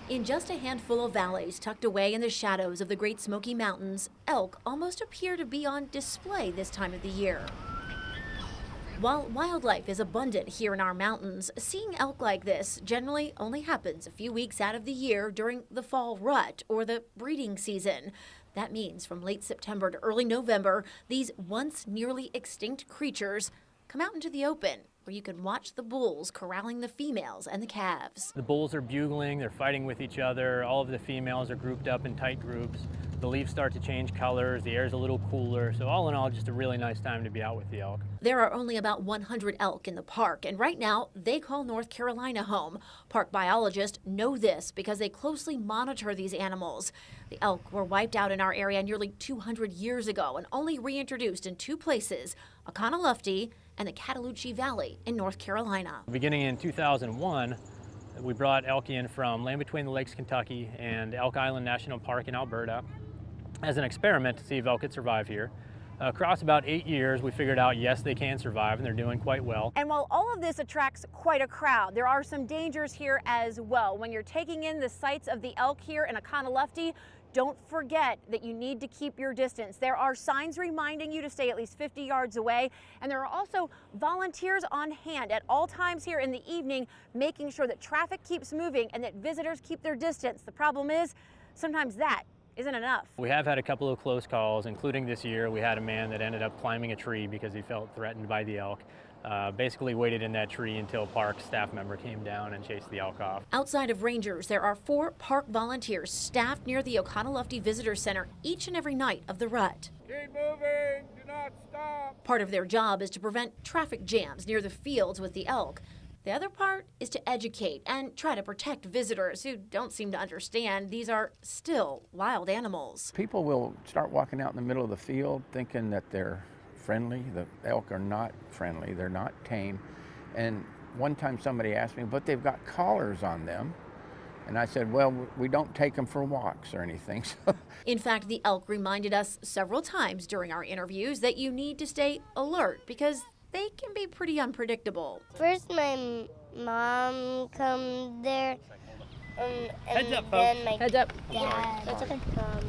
In just a handful of valleys tucked away in the shadows of the Great Smoky Mountains, elk almost appear to be on display this time of the year. While wildlife is abundant here in our mountains, seeing elk like this generally only happens a few weeks out of the year during the fall rut or the breeding season. That means from late September to early November, these once nearly extinct creatures come out into the open, where you can watch the bulls corralling the females and the calves. The bulls are bugling, they're fighting with each other. All of the females are grouped up in tight groups. The leaves start to change colors, the air's a little cooler. So all in all, just a really nice time to be out with the elk. There are only about 100 elk in the park, and right now they call North Carolina home. Park biologists know this because they closely monitor these animals. The elk were wiped out in our area nearly 200 years ago and only reintroduced in two places, Oconaluftee and the Cataloochee Valley in North Carolina. Beginning in 2001, we brought elk in from Land Between the Lakes, Kentucky and Elk Island National Park in Alberta as an experiment to see if elk could survive here. Across about 8 years, we figured out, yes, they can survive, and they're doing quite well. And while all of this attracts quite a crowd, there are some dangers here as well. When you're taking in the sights of the elk here in Oconaluftee, don't forget that you need to keep your distance. There are signs reminding you to stay at least 50 yards away, and there are also volunteers on hand at all times here in the evening, making sure that traffic keeps moving and that visitors keep their distance. The problem is, sometimes that isn't enough. We have had a couple of close calls, including this year. We had a man that ended up climbing a tree because he felt threatened by the elk. Basically waited in that tree until a park staff member came down and chased the elk off. Outside of rangers, there are 4 park volunteers staffed near the Oconaluftee Visitor Center each and every night of the rut. Keep moving, do not stop. Part of their job is to prevent traffic jams near the fields with the elk. The other part is to educate and try to protect visitors who don't seem to understand these are still wild animals. People will start walking out in the middle of the field thinking that they're friendly. The elk are not friendly, they're not tame. And one time somebody asked me, but they've got collars on them. And I said, well, we don't take them for walks or anything. In fact, the elk reminded us several times during our interviews that you need to stay alert because they can be pretty unpredictable. First, my mom come there, and Heads up, then folks. my Heads up. dad That's okay. comes.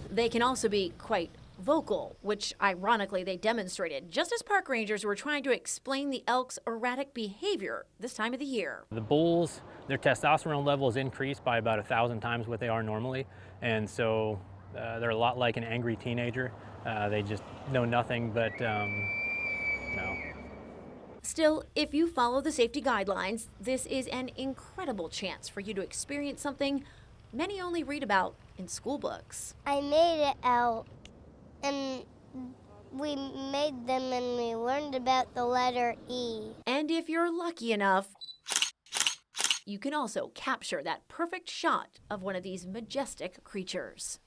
They can also be quite vocal, which ironically they demonstrated just as park rangers were trying to explain the elk's erratic behavior this time of the year. The bulls, their testosterone levels increased by about 1,000 times what they are normally, and so they're a lot like an angry teenager. They just know nothing but no. Still, if you follow the safety guidelines, this is an incredible chance for you to experience something many only read about in school books. I made it out, and we made them, and we learned about the letter E. And if you're lucky enough, you can also capture that perfect shot of one of these majestic creatures.